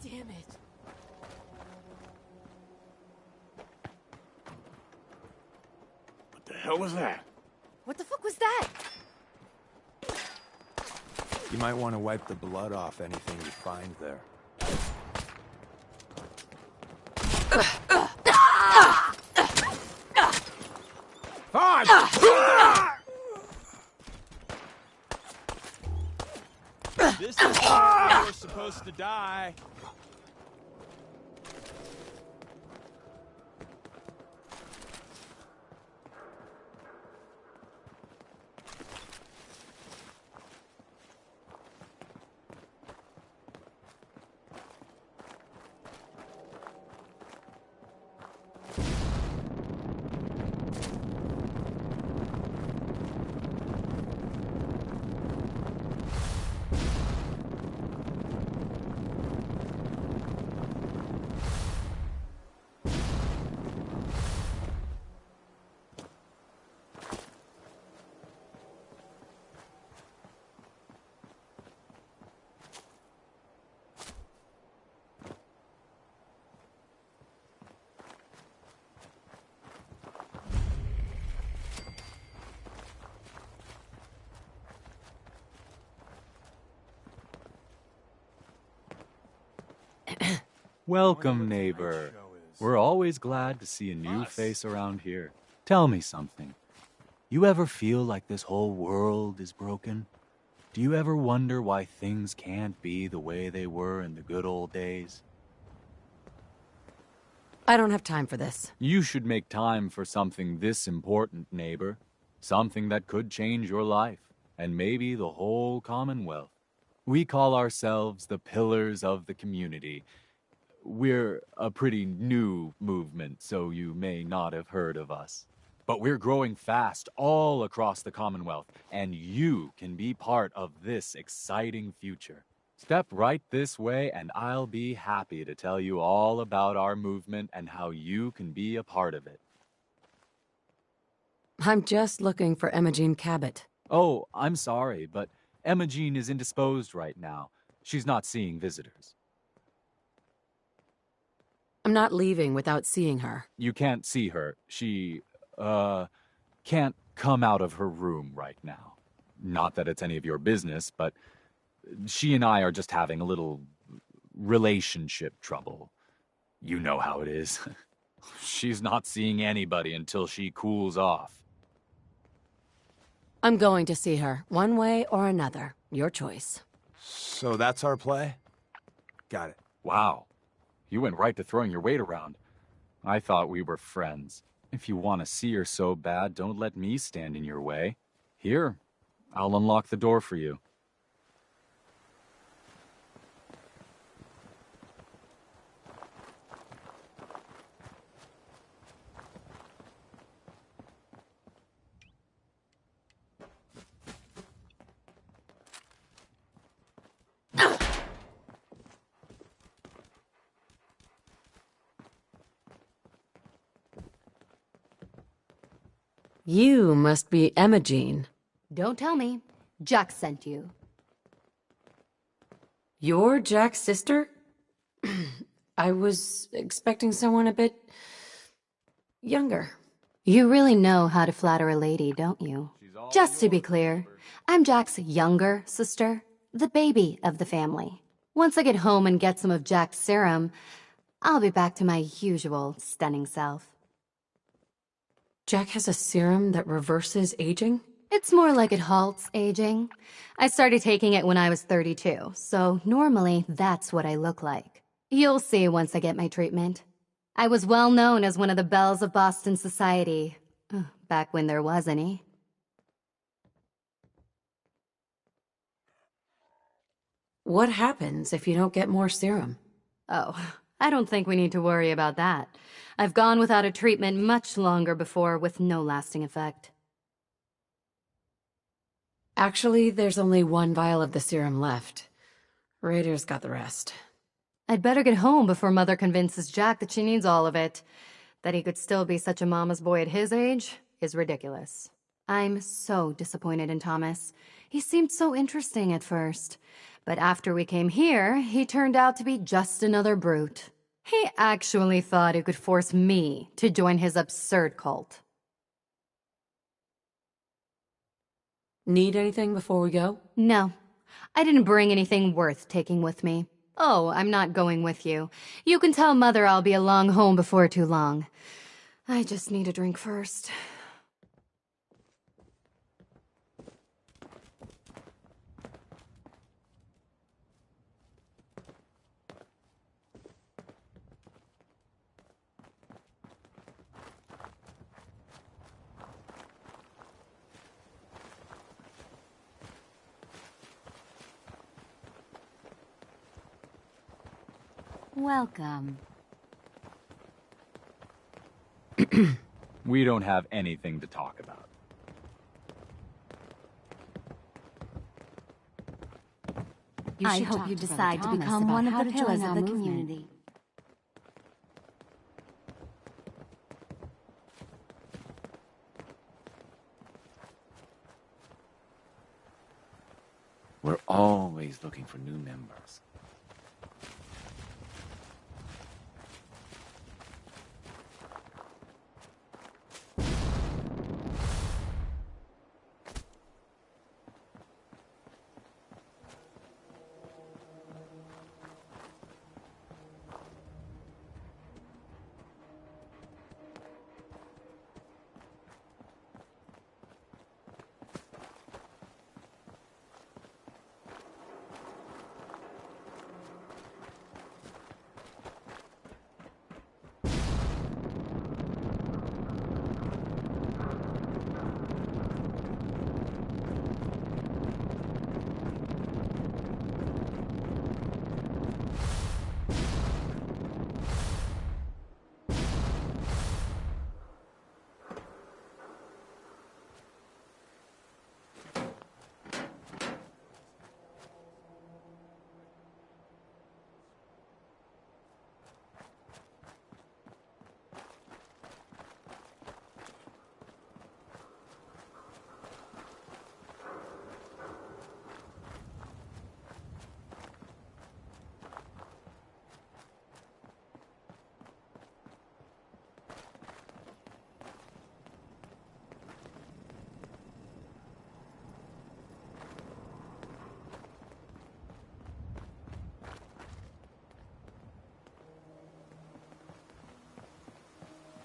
Damn it. What the hell was that? What the fuck was that? You might want to wipe the blood off anything you find there. Fine! This is where we're supposed to die. Welcome, neighbor. We're always glad to see a new face around here. Tell me something. You ever feel like this whole world is broken? Do you ever wonder why things can't be the way they were in the good old days? I don't have time for this. You should make time for something this important, neighbor. Something that could change your life, and maybe the whole Commonwealth. We call ourselves the Pillars of the Community. We're a pretty new movement, so you may not have heard of us. But we're growing fast all across the Commonwealth, and you can be part of this exciting future. Step right this way, and I'll be happy to tell you all about our movement and how you can be a part of it. I'm just looking for Emogene Cabot. Oh, I'm sorry, but Emogene is indisposed right now. She's not seeing visitors. I'm not leaving without seeing her. You can't see her. She, can't come out of her room right now. Not that it's any of your business, but she and I are just having a little relationship trouble. You know how it is. She's not seeing anybody until she cools off. I'm going to see her, one way or another. Your choice. So that's our play? Got it. Wow. You went right to throwing your weight around. I thought we were friends. If you want to see her so bad, don't let me stand in your way. Here, I'll unlock the door for you. You must be Emogene. Don't tell me. Jack sent you. You're Jack's sister? I was expecting someone a bit younger. You really know how to flatter a lady, don't you? Just to be clear, I'm Jack's younger sister, the baby of the family. Once I get home and get some of Jack's serum, I'll be back to my usual stunning self. Jack has a serum that reverses aging? It's more like it halts aging. I started taking it when I was 32, so normally that's what I look like. You'll see once I get my treatment. I was well known as one of the belles of Boston society, back when there was any. What happens if you don't get more serum? Oh, I don't think we need to worry about that. I've gone without a treatment much longer before with no lasting effect. Actually, there's only one vial of the serum left. Raiders got the rest. I'd better get home before Mother convinces Jack that she needs all of it. That he could still be such a mama's boy at his age is ridiculous. I'm so disappointed in Thomas. He seemed so interesting at first. But after we came here, he turned out to be just another brute. He actually thought he could force me to join his absurd cult. Need anything before we go? No, I didn't bring anything worth taking with me. Oh, I'm not going with you. You can tell Mother I'll be along home before too long. I just need a drink first. Welcome. We don't have anything to talk about. I hope you decide to become one of the pillars of the community. We're always looking for new members.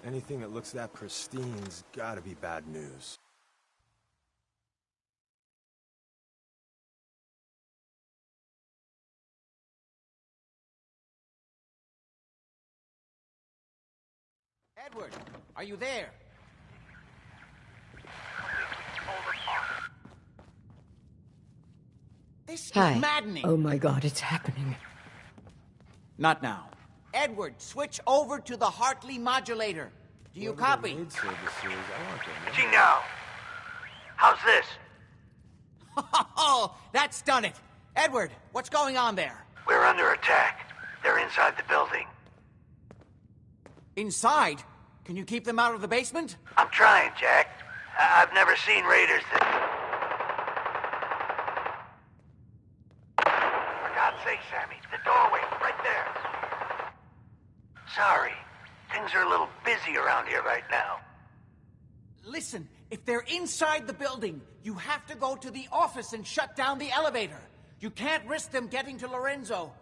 Anything that looks that pristine's gotta be bad news. Edward, are you there? This Hi. is maddening. Oh my god, it's happening. Not now. Edward, switch over to the Hartley modulator. Do you copy? Gee, now. How's this? Oh, that's done it. Edward, what's going on there? We're under attack. They're inside the building. Inside? Can you keep them out of the basement? I'm trying, Jack. I've never seen raiders that... For God's sake, Sammy, the doorway, right there. Sorry. Things are a little busy around here right now. Listen, if they're inside the building, you have to go to the office and shut down the elevator. You can't risk them getting to Lorenzo.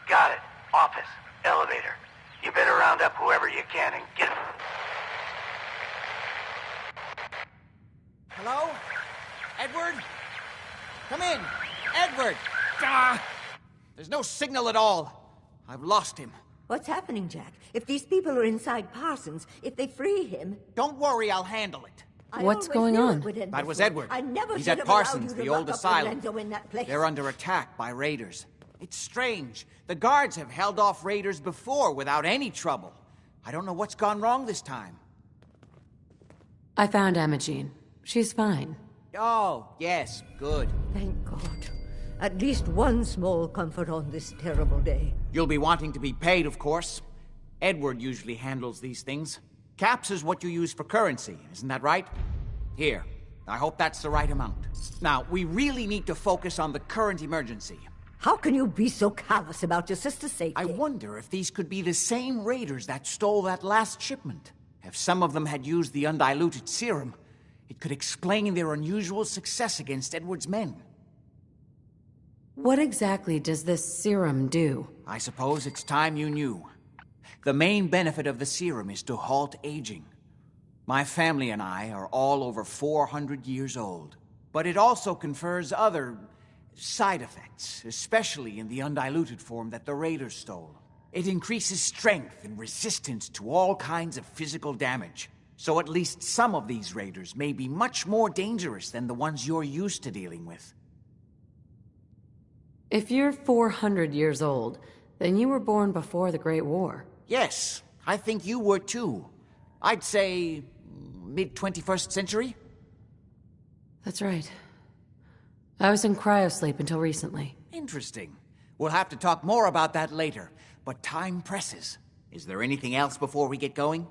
Got it. Office. Elevator. You better round up whoever you can and get... Hello? Edward? Come in. Edward! Ah! There's no signal at all. I've lost him. What's happening, Jack? If these people are inside Parsons, if they free him... Don't worry, I'll handle it. What's going on? That was Edward. I never He's should at have allowed Parsons, you to the lock old up asylum. Lorenzo in that place. They're under attack by raiders. It's strange. The guards have held off raiders before without any trouble. I don't know what's gone wrong this time. I found Emogene. She's fine. Oh, yes, good. Thank God. At least one small comfort on this terrible day. You'll be wanting to be paid, of course. Edward usually handles these things. Caps is what you use for currency, isn't that right? Here, I hope that's the right amount. Now, we really need to focus on the current emergency. How can you be so callous about your sister's safety? I wonder if these could be the same raiders that stole that last shipment. If some of them had used the undiluted serum, it could explain their unusual success against Edward's men. What exactly does this serum do? I suppose it's time you knew. The main benefit of the serum is to halt aging. My family and I are all over 400 years old. But it also confers other side effects, especially in the undiluted form that the raiders stole. It increases strength and resistance to all kinds of physical damage. So at least some of these raiders may be much more dangerous than the ones you're used to dealing with. If you're 400 years old, then you were born before the Great War. Yes, I think you were too. I'd say mid-21st century? That's right. I was in cryosleep until recently. Interesting. We'll have to talk more about that later, but time presses. Is there anything else before we get going?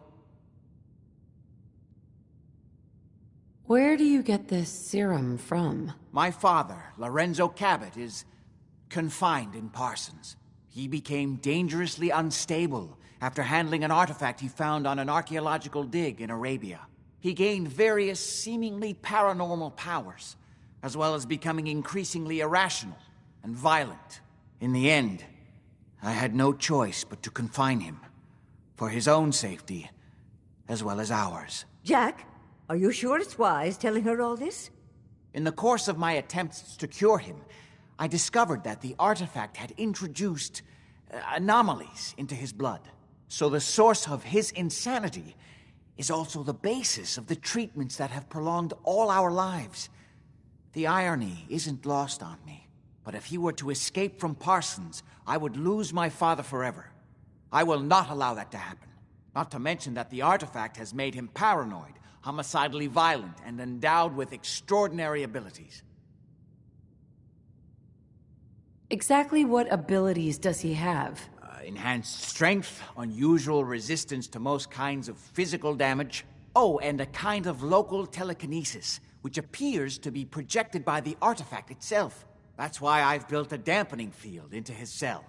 Where do you get this serum from? My father, Lorenzo Cabot, is confined in Parsons. He became dangerously unstable after handling an artifact he found on an archaeological dig in Arabia. He gained various seemingly paranormal powers, as well as becoming increasingly irrational and violent. In the end, I had no choice but to confine him, for his own safety, as well as ours. Jack, are you sure it's wise telling her all this? In the course of my attempts to cure him, I discovered that the artifact had introduced anomalies into his blood. So the source of his insanity is also the basis of the treatments that have prolonged all our lives. The irony isn't lost on me, but if he were to escape from Parsons, I would lose my father forever. I will not allow that to happen. Not to mention that the artifact has made him paranoid, homicidally violent, and endowed with extraordinary abilities. Exactly what abilities does he have? Enhanced strength, unusual resistance to most kinds of physical damage. Oh, and a kind of local telekinesis, which appears to be projected by the artifact itself. That's why I've built a dampening field into his cell.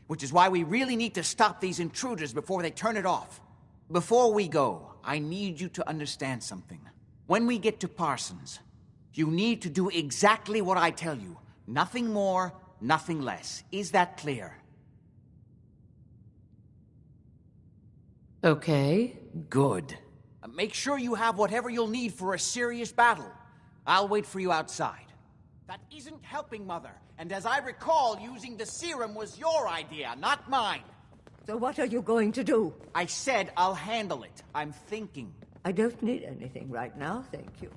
Which is why we really need to stop these intruders before they turn it off. Before we go, I need you to understand something. When we get to Parsons, you need to do exactly what I tell you. Nothing more, nothing less. Is that clear? Okay. Good. Make sure you have whatever you'll need for a serious battle. I'll wait for you outside. That isn't helping, Mother. And as I recall, using the serum was your idea, not mine. So what are you going to do? I said I'll handle it. I'm thinking. I don't need anything right now, thank you.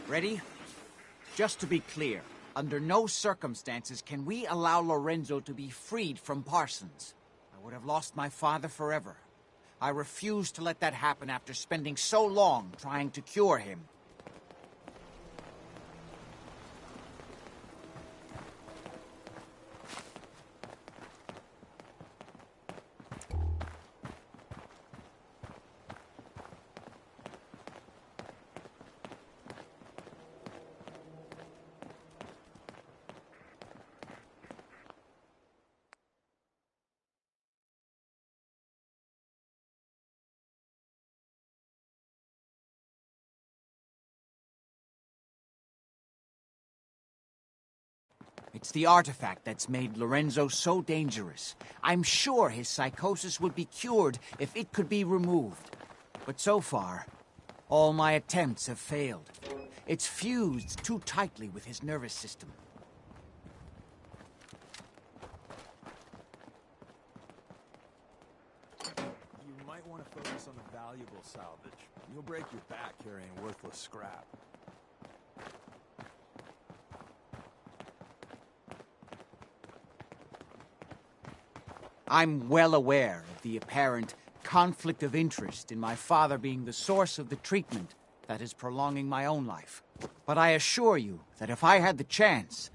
Ready? Just to be clear, under no circumstances can we allow Lorenzo to be freed from Parsons. I would have lost my father forever. I refuse to let that happen after spending so long trying to cure him. It's the artifact that's made Lorenzo so dangerous. I'm sure his psychosis would be cured if it could be removed. But so far, all my attempts have failed. It's fused too tightly with his nervous system. You might want to focus on the valuable salvage. You'll break your back carrying worthless scrap. I'm well aware of the apparent conflict of interest in my father being the source of the treatment that is prolonging my own life. But I assure you that if I had the chance,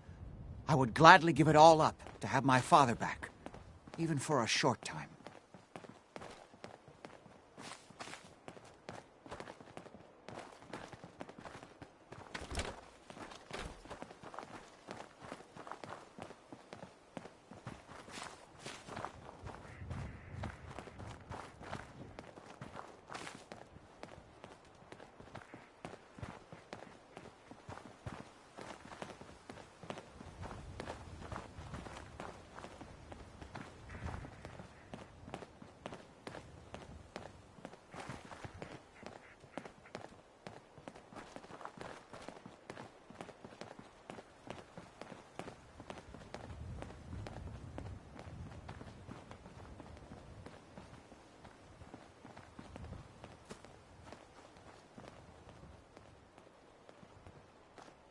I would gladly give it all up to have my father back, even for a short time.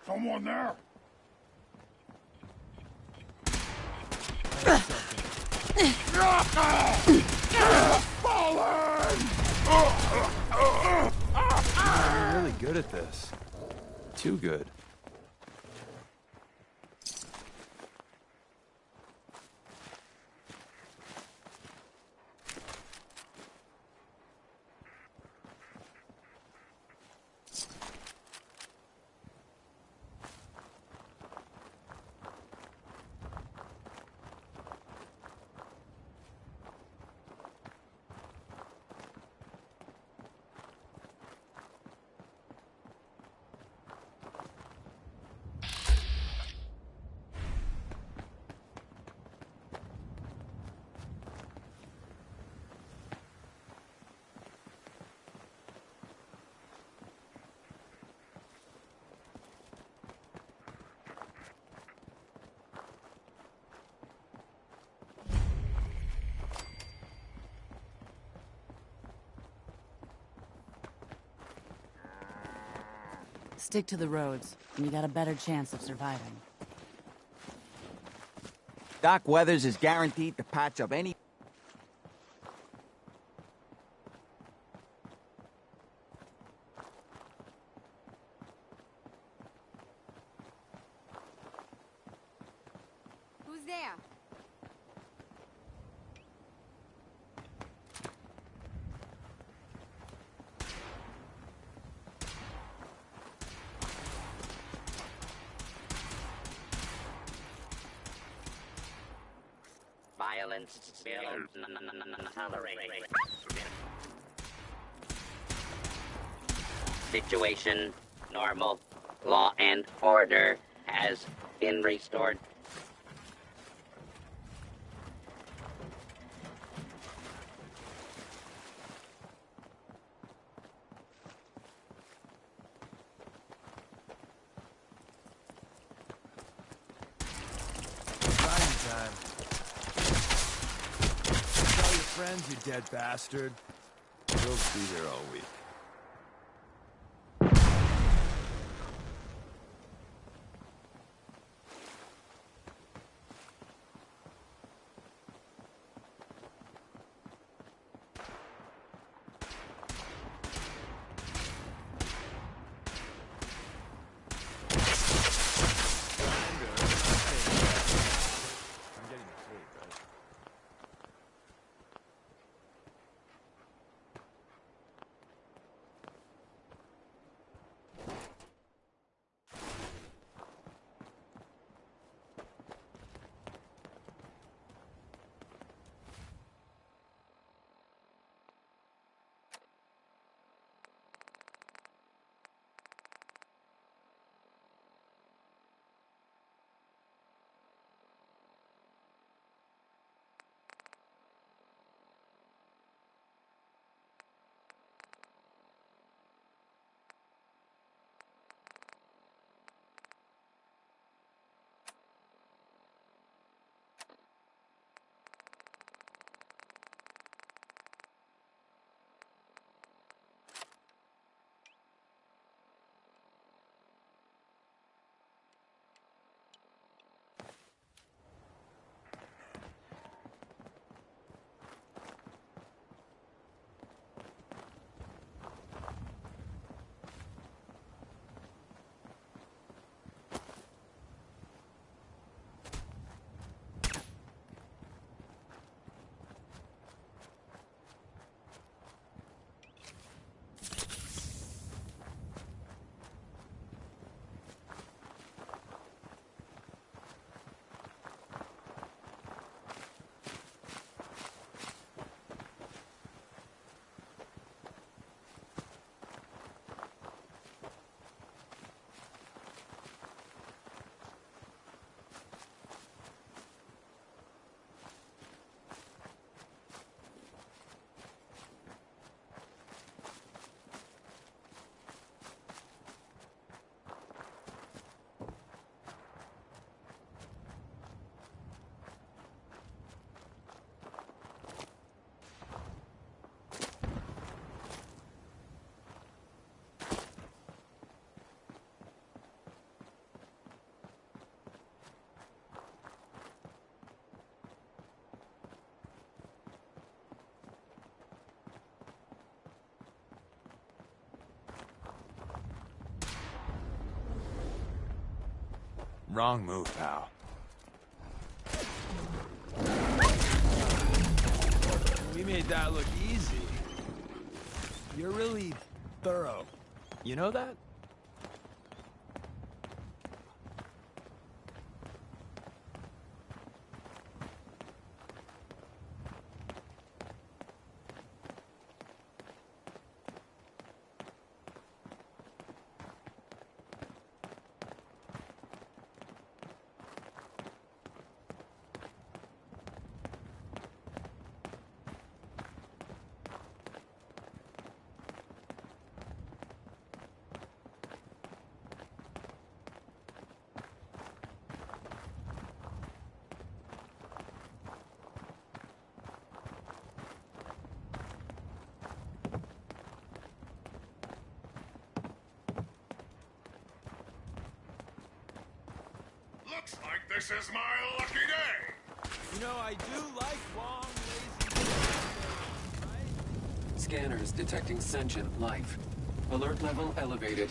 Someone there? You're really good at this. Too good. Stick to the roads, and you got a better chance of surviving. Doc Weathers is guaranteed to patch up any... Who's there? Violence will tolerate. Situation normal. Law and order has been restored. Time. Tell your friends, you dead bastard. We'll be here all week. Wrong move, pal. We made that look easy. You're really thorough. You know that? Looks like this is my lucky day! You know, I do like long, lazy days, right? Scanners detecting sentient life. Alert level elevated.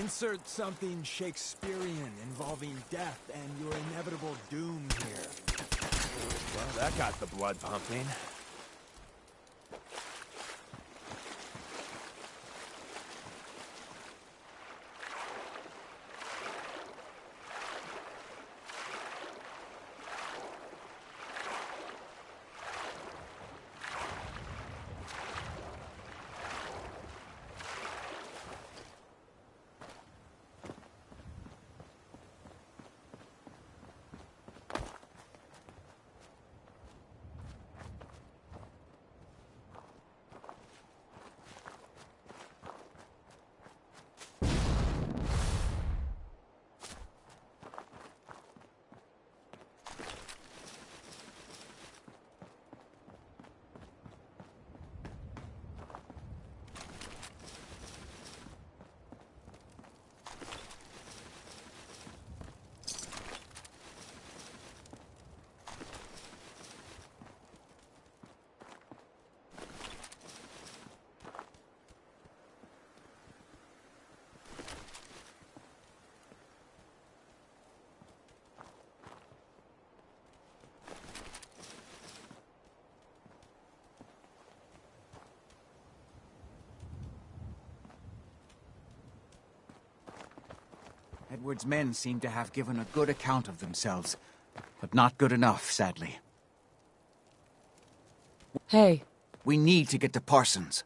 Insert something Shakespearean involving death and your inevitable doom here. Well, that got the blood pumping. Edward's men seem to have given a good account of themselves, but not good enough, sadly. Hey. We need to get to Parsons.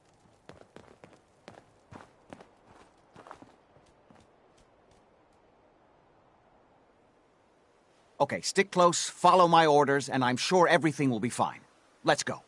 Okay, stick close, follow my orders, and I'm sure everything will be fine. Let's go.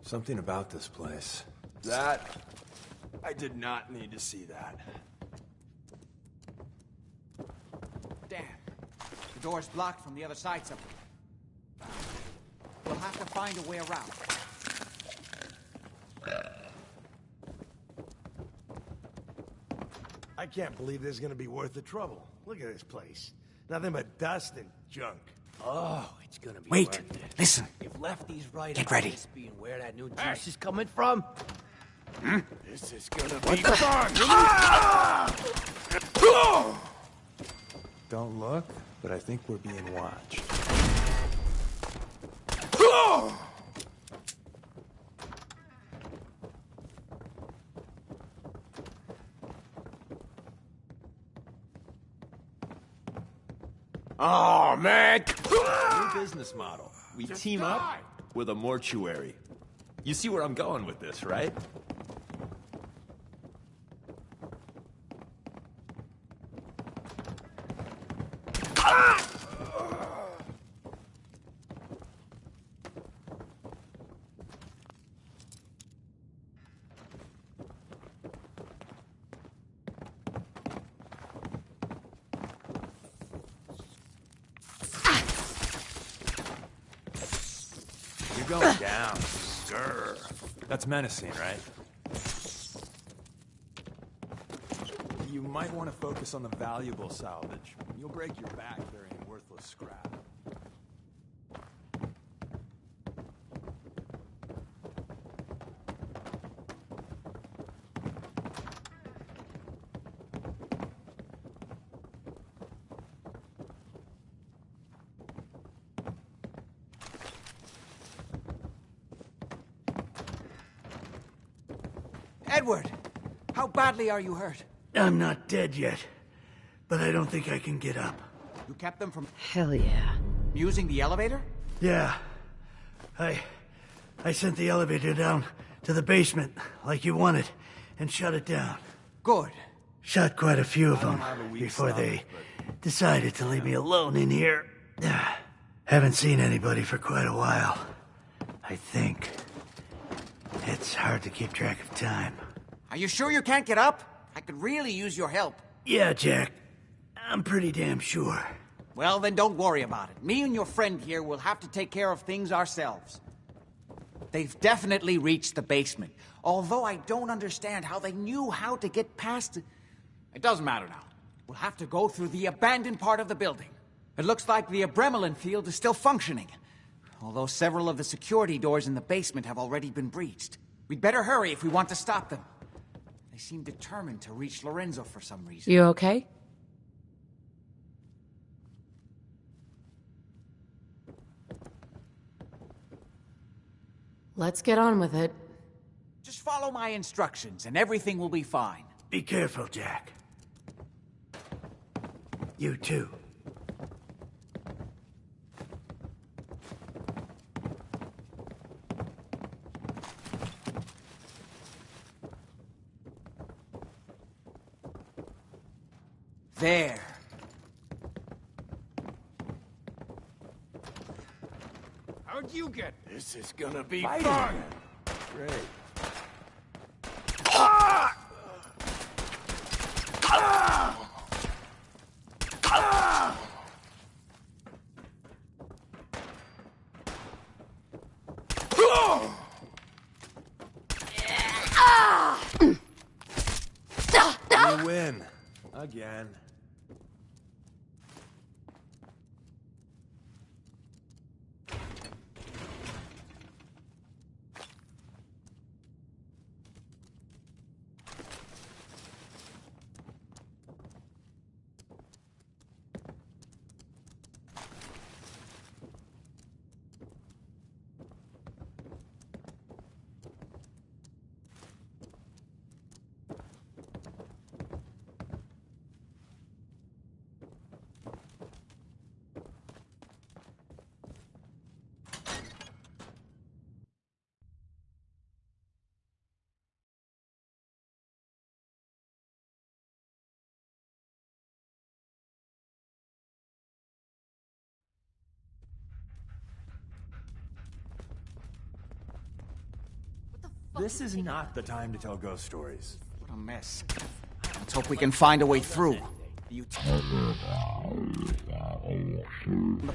Something about this place. That... I did not need to see that. Damn. The door's blocked from the other side somehow. We'll have to find a way around. I can't believe this is gonna be worth the trouble. Look at this place. Nothing but dust and junk. Oh, it's gonna be Wait, worth it. listen. If Lefty's right Get about ready. this being where that new juice is coming from, this is gonna be fun! Don't look, but I think we're being watched. Oh, man! New business model. We team up with a mortuary. You see where I'm going with this, right? You're going down. Grr. That's menacing, right? You might want to focus on the valuable salvage. You'll break your back carrying worthless scrap. Edward! How badly are you hurt? I'm not dead yet, but I don't think I can get up. You kept them from Hell yeah. using the elevator? Yeah. I sent the elevator down to the basement, like you wanted, and shut it down. Good. Shot quite a few of I don't them have a weak before they stomach, decided to leave me alone in here. Haven't seen anybody for quite a while. I think. It's hard to keep track of time. Are you sure you can't get up? I could really use your help. Yeah, Jack. I'm pretty damn sure. Well, then don't worry about it. Me and your friend here will have to take care of things ourselves. They've definitely reached the basement. Although I don't understand how they knew how to get past it. It doesn't matter now. We'll have to go through the abandoned part of the building. It looks like the Abremelin field is still functioning. Although several of the security doors in the basement have already been breached. We'd better hurry if we want to stop them. They seem determined to reach Lorenzo for some reason. You okay? Let's get on with it. Just follow my instructions and everything will be fine. Be careful, Jack. You too. There. How'd you get? This is gonna be Fighting. fun! Great. You win. Again. This is not the time to tell ghost stories. What a mess. Let's hope we can find a way through. The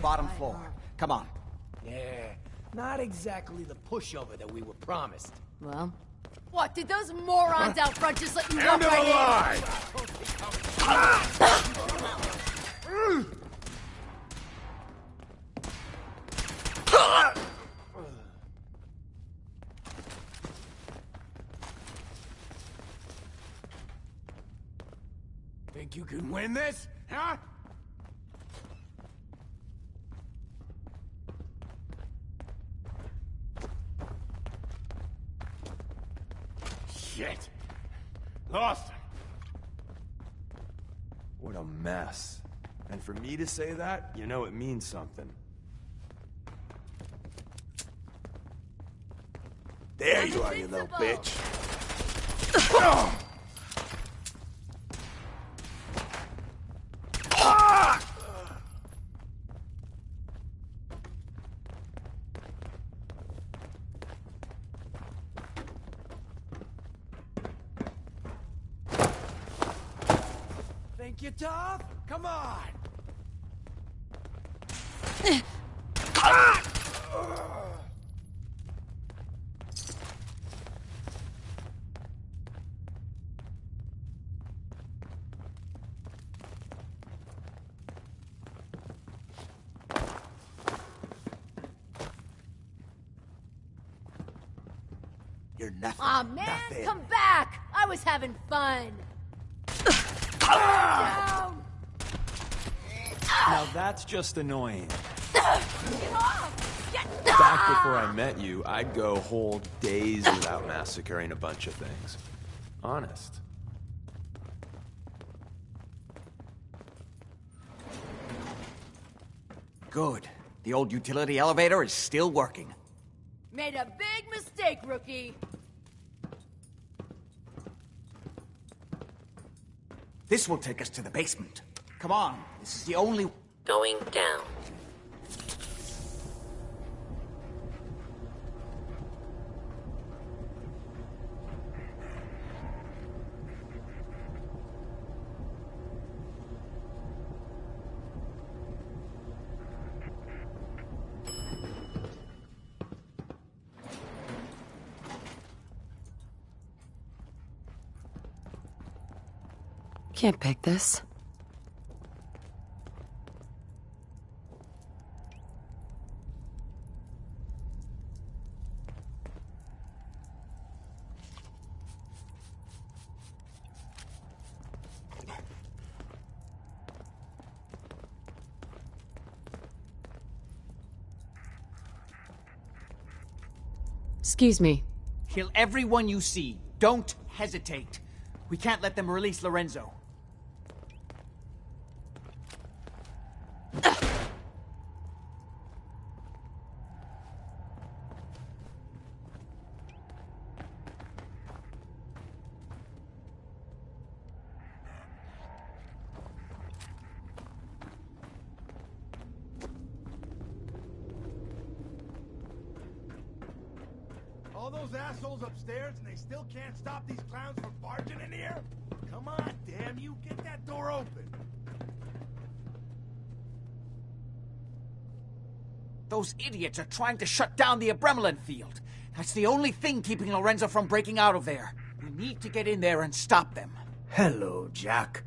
bottom floor. Come on. Yeah, not exactly the pushover that we were promised. Well, what, did those morons out front just let you End walk of the right in? Think you can win this, huh? Shit! Lost him! What a mess. And for me to say that, you know it means something. There you are, you little bitch! Think you're tough? Come on! You're nothing. Aw, man, nothing. come back! I was having fun. Down! Now that's just annoying. Get off! Get Back before I met you, I'd go whole days without massacring a bunch of things. Honest. Good. The old utility elevator is still working. Made a big mistake, rookie. This will take us to the basement. Come on, this is the only... Going down. Can't pick this. Excuse me. Kill everyone you see. Don't hesitate. We can't let them release Lorenzo. All those assholes upstairs and they still can't stop these clowns from barging in here? Come on, damn you, get that door open. Those idiots are trying to shut down the Abremelin field. That's the only thing keeping Lorenzo from breaking out of there. We need to get in there and stop them. Hello, Jack.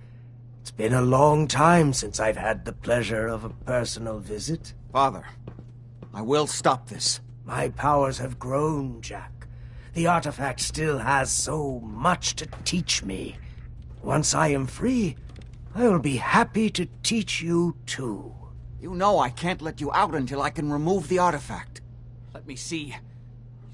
It's been a long time since I've had the pleasure of a personal visit. Father, I will stop this. My powers have grown, Jack. The artifact still has so much to teach me. Once I am free, I will be happy to teach you too. You know I can't let you out until I can remove the artifact. Let me see.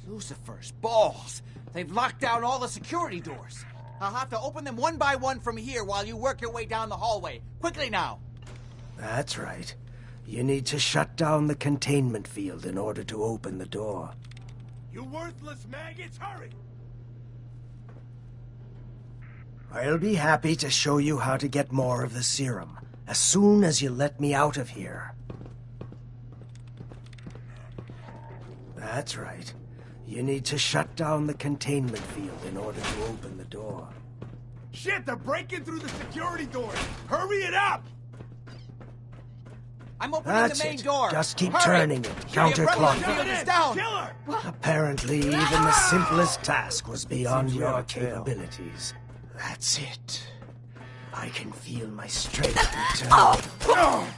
Lucifer's balls. They've locked down all the security doors. I'll have to open them one by one from here while you work your way down the hallway. Quickly now. That's right. You need to shut down the containment field in order to open the door. You worthless maggots, hurry! I'll be happy to show you how to get more of the serum, as soon as you let me out of here. That's right. You need to shut down the containment field in order to open the door. Shit, they're breaking through the security doors! Hurry it up! I'm opening That's the main it. door. Just keep Hurry. turning it, counterclockwise. Field is down. Apparently, even the simplest task was beyond your capabilities. That's it. I can feel my strength return.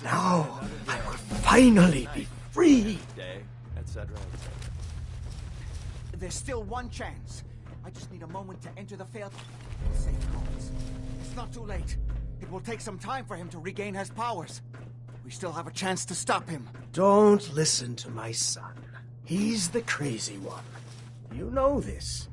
Now, I will finally be free. Etc. There's still one chance. I just need a moment to enter the failed safe codes. It's not too late. It will take some time for him to regain his powers. We still have a chance to stop him. Don't listen to my son. He's the crazy one. You know this.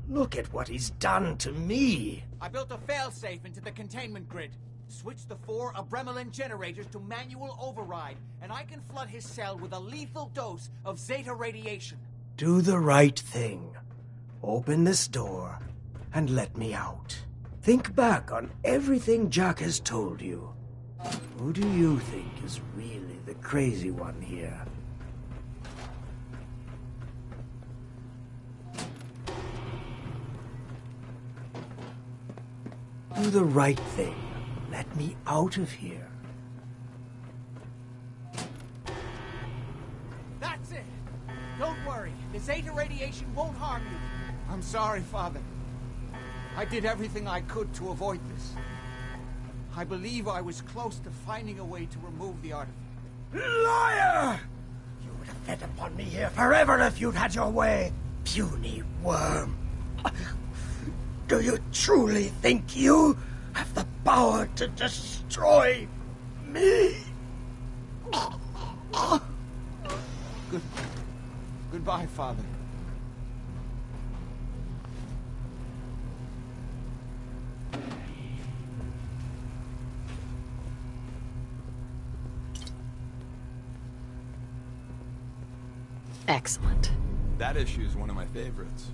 Look at what he's done to me. I built a failsafe into the containment grid. Switched the 4 Abremelin generators to manual override, and I can flood his cell with a lethal dose of Zeta radiation. Do the right thing. Open this door and let me out. Think back on everything Jack has told you. Who do you think is really the crazy one here? Do the right thing. Let me out of here. That's it! Don't worry, the Zeta radiation won't harm you. I'm sorry, Father. I did everything I could to avoid this. I believe I was close to finding a way to remove the artifact. Liar! You would have fed upon me here forever if you'd had your way, puny worm. Do you truly think you have the power to destroy me? Goodbye, Father. Excellent. That issue is one of my favorites.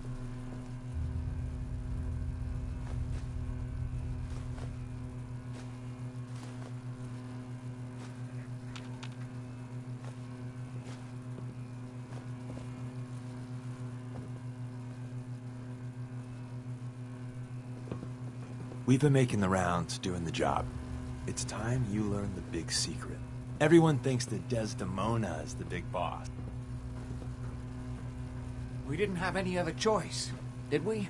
We've been making the rounds, doing the job. It's time you learn the big secret. Everyone thinks that Desdemona is the big boss. We didn't have any other choice, did we?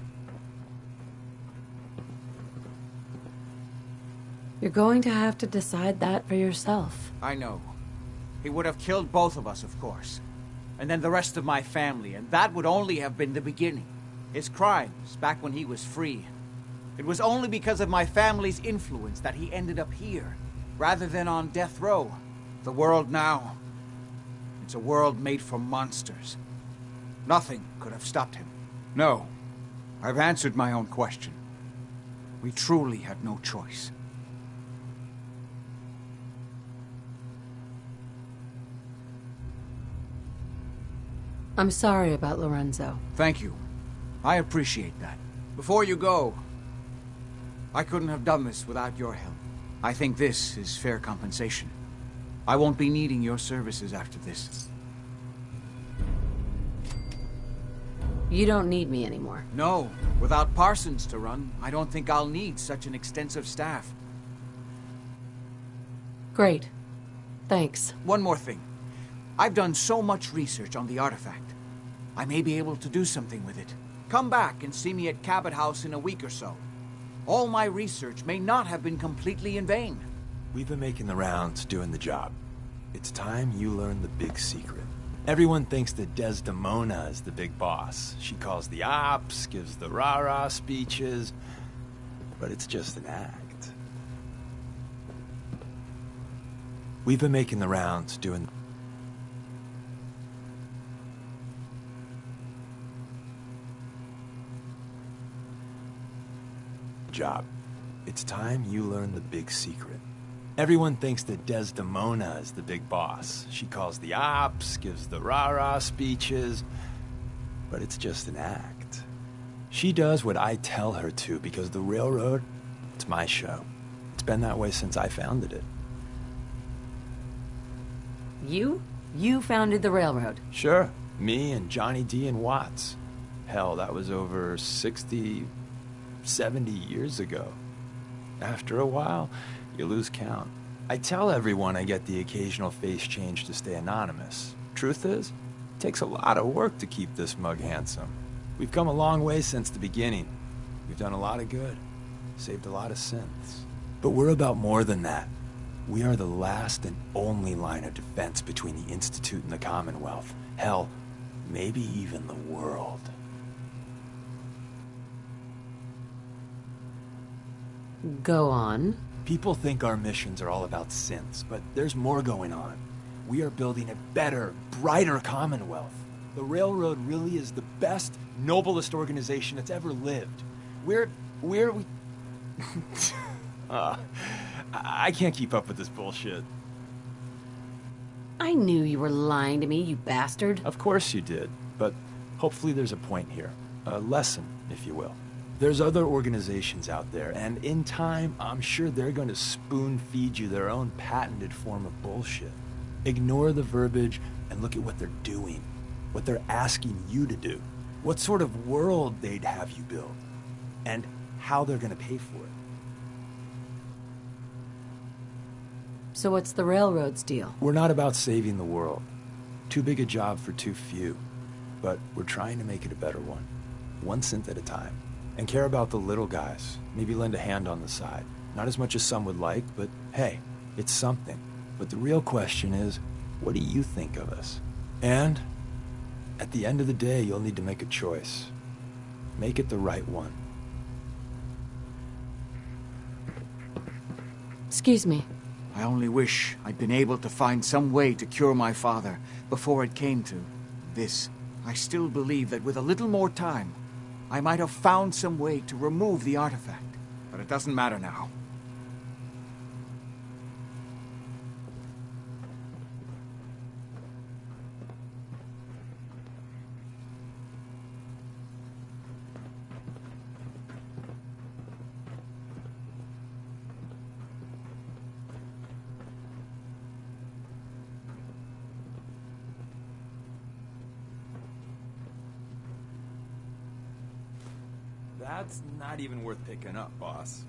You're going to have to decide that for yourself. I know. He would have killed both of us, of course. And then the rest of my family, and that would only have been the beginning. His crimes, back when he was free. It was only because of my family's influence that he ended up here, rather than on death row. The world now, it's a world made for monsters. Nothing could have stopped him. No, I've answered my own question. We truly had no choice. I'm sorry about Lorenzo. Thank you. I appreciate that. Before you go, I couldn't have done this without your help. I think this is fair compensation. I won't be needing your services after this. You don't need me anymore. No, without Parsons to run, I don't think I'll need such an extensive staff. Great. Thanks. One more thing. I've done so much research on the artifact. I may be able to do something with it. Come back and see me at Cabot House in a week or so. All my research may not have been completely in vain. We've been making the rounds, doing the job. It's time you learn the big secret. Everyone thinks that Desdemona is the big boss. She calls the ops, gives the rah-rah speeches, but it's just an act. We've been making the rounds, doing the job. It's time you learn the big secret. Everyone thinks that Desdemona is the big boss. She calls the ops, gives the rah-rah speeches, but it's just an act. She does what I tell her to because the railroad, it's my show. It's been that way since I founded it. You? You founded the railroad. Sure. Me and Johnny D and Watts. Hell, that was over 60, 70 years ago. After a while, you lose count. I tell everyone I get the occasional face change to stay anonymous. Truth is, it takes a lot of work to keep this mug handsome. We've come a long way since the beginning. We've done a lot of good, saved a lot of synths. But we're about more than that. We are the last and only line of defense between the Institute and the Commonwealth. Hell, maybe even the world. Go on. People think our missions are all about synths, but there's more going on. We are building a better, brighter Commonwealth. The Railroad really is the best, noblest organization that's ever lived. I can't keep up with this bullshit. I knew you were lying to me, you bastard. Of course you did, but hopefully there's a point here. A lesson, if you will. There's other organizations out there, and in time, I'm sure they're going to spoon-feed you their own patented form of bullshit. Ignore the verbiage and look at what they're doing, what they're asking you to do, what sort of world they'd have you build, and how they're going to pay for it. So what's the Railroad's deal? We're not about saving the world. Too big a job for too few. But we're trying to make it a better one. One synth at a time. And care about the little guys. Maybe lend a hand on the side. Not as much as some would like, but hey, it's something. But the real question is, what do you think of us? And at the end of the day, you'll need to make a choice. Make it the right one. Excuse me. I only wish I'd been able to find some way to cure my father before it came to this. I still believe that with a little more time, I might have found some way to remove the artifact. But it doesn't matter now. That's not even worth picking up, boss.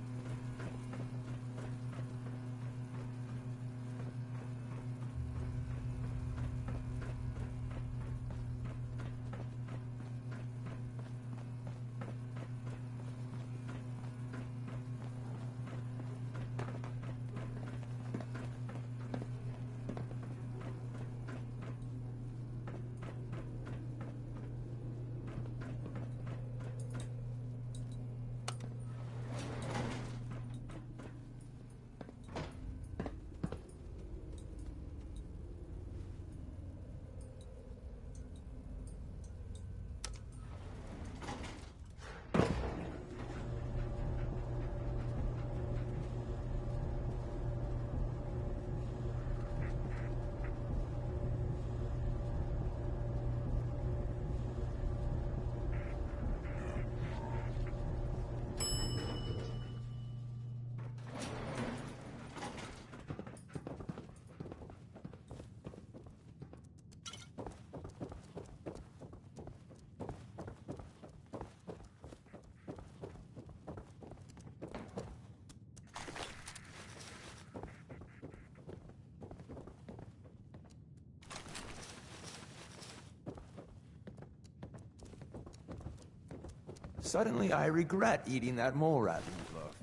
Suddenly, I regret eating that mole rat meatloaf.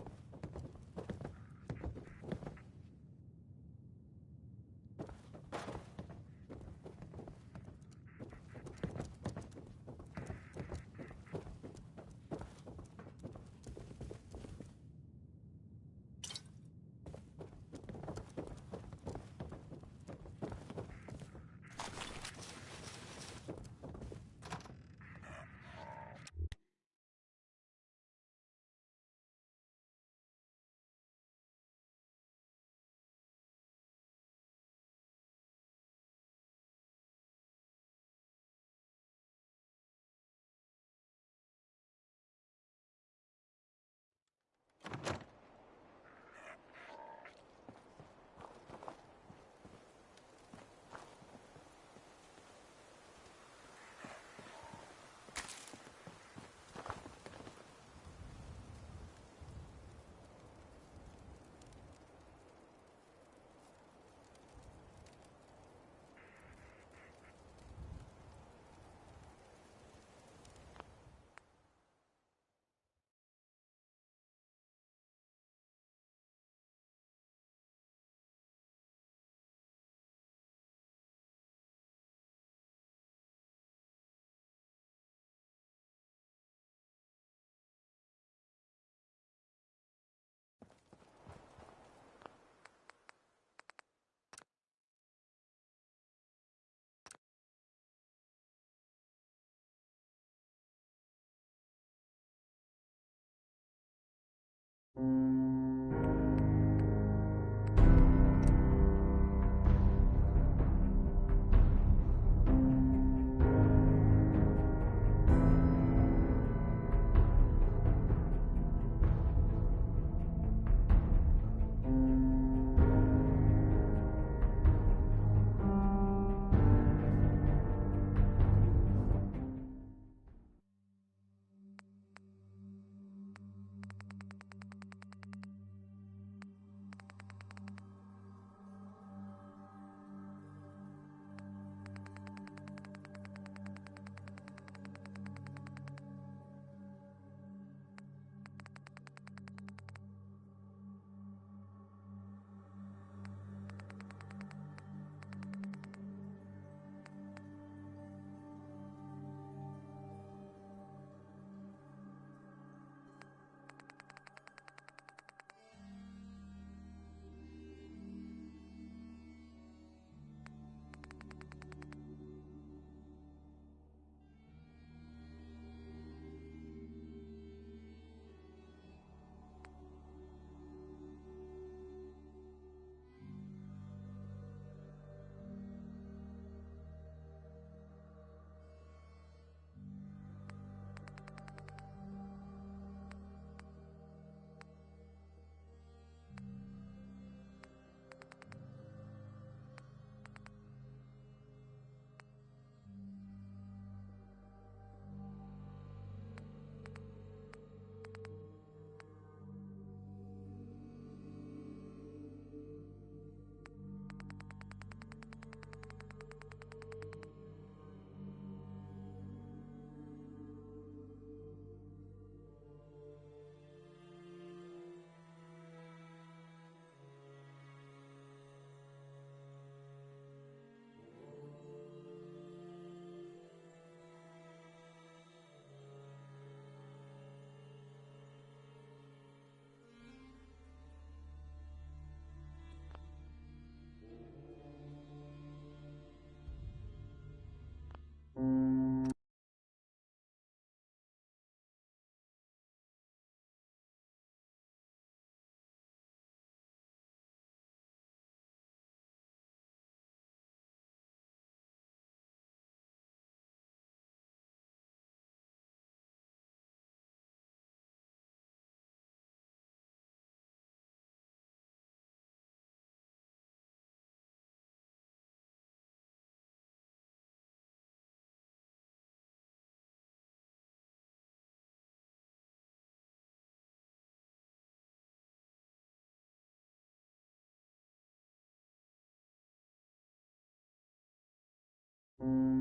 you.